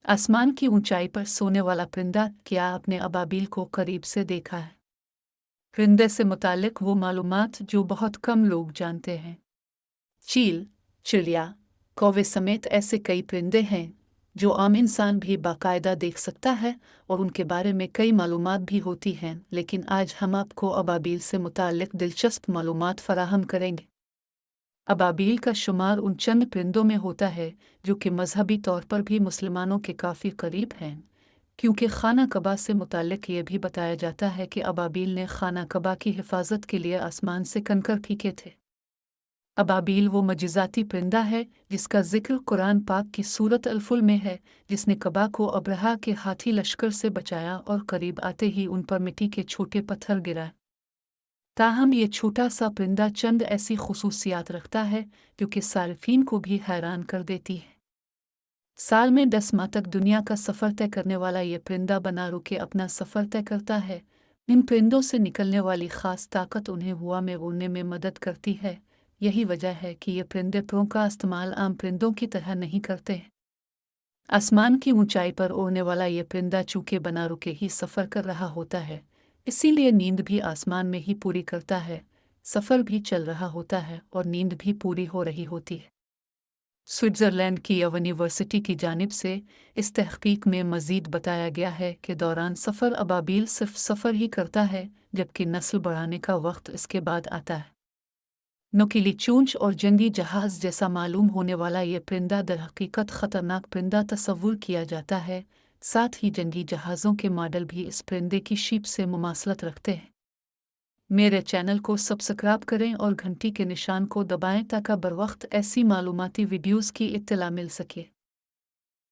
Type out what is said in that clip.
आसमान की ऊंचाई पर सोने वाला परिंदा, क्या आपने अबाबील को करीब से देखा है? परिंदे से मुतालिक वो मालूमात जो बहुत कम लोग जानते हैं। चील, चिड़िया, कौवे समेत ऐसे कई परिंदे हैं जो आम इंसान भी बाकायदा देख सकता है और उनके बारे में कई मालूमात भी होती हैं, लेकिन आज हम आपको अबाबील से मुतालिक दिलचस्प मालूमात फराहम करेंगे। अबाबील का शुमार उन चंद परिंदों में होता है जो कि मजहबी तौर पर भी मुसलमानों के काफ़ी करीब हैं, क्योंकि खाना कबा से मुतालिक ये भी बताया जाता है कि अबाबील ने खाना कबा की हिफाजत के लिए आसमान से कंकर फेंके थे। अबाबील वो मजिज़ाती परिंदा है जिसका जिक्र कुरान पाक की सूरत अल-फुल में है, जिसने कबा को अब्रहा के हाथी लश्कर से बचाया और करीब आते ही उन पर मिट्टी के छोटे पत्थर गिराए। ताहम ये छोटा सा परिंदा चंद ऐसी खुसूसियात रखता है जो कि सार्फिन को भी हैरान कर देती है। साल में 10 माह तक दुनिया का सफ़र तय करने वाला ये परिंदा बना रुके अपना सफ़र तय करता है। इन परिंदों से निकलने वाली ख़ास ताकत उन्हें हवा में उड़ने में मदद करती है। यही वजह है कि ये परिंदे पंखों का इस्तेमाल आम परिंदों की तरह नहीं करते। आसमान की ऊंचाई पर उड़ने वाला ये परिंदा चूंकि बना रुके ही सफ़र कर रहा होता है, इसीलिए नींद भी आसमान में ही पूरी करता है। सफ़र भी चल रहा होता है और नींद भी पूरी हो रही होती है। स्विट्ज़रलैंड की यूनिवर्सिटी की जानिब से इस तहकीक में मज़ीद बताया गया है कि दौरान सफ़र अबाबील सिर्फ सफ़र ही करता है, जबकि नस्ल बढ़ाने का वक्त इसके बाद आता है। नुकीली चोंच और जंगी जहाज़ जैसा मालूम होने वाला ये परिंदा दरहकीकत ख़तरनाक परिंदा तस्वुर किया जाता है। साथ ही जंगी जहाज़ों के मॉडल भी इस परिंदे की शीप से मुमासलत रखते हैं। मेरे चैनल को सब्सक्राइब करें और घंटी के निशान को दबाएं ताकि बर वक्त ऐसी मालूमाती वीडियोज़ की इत्तला मिल सके।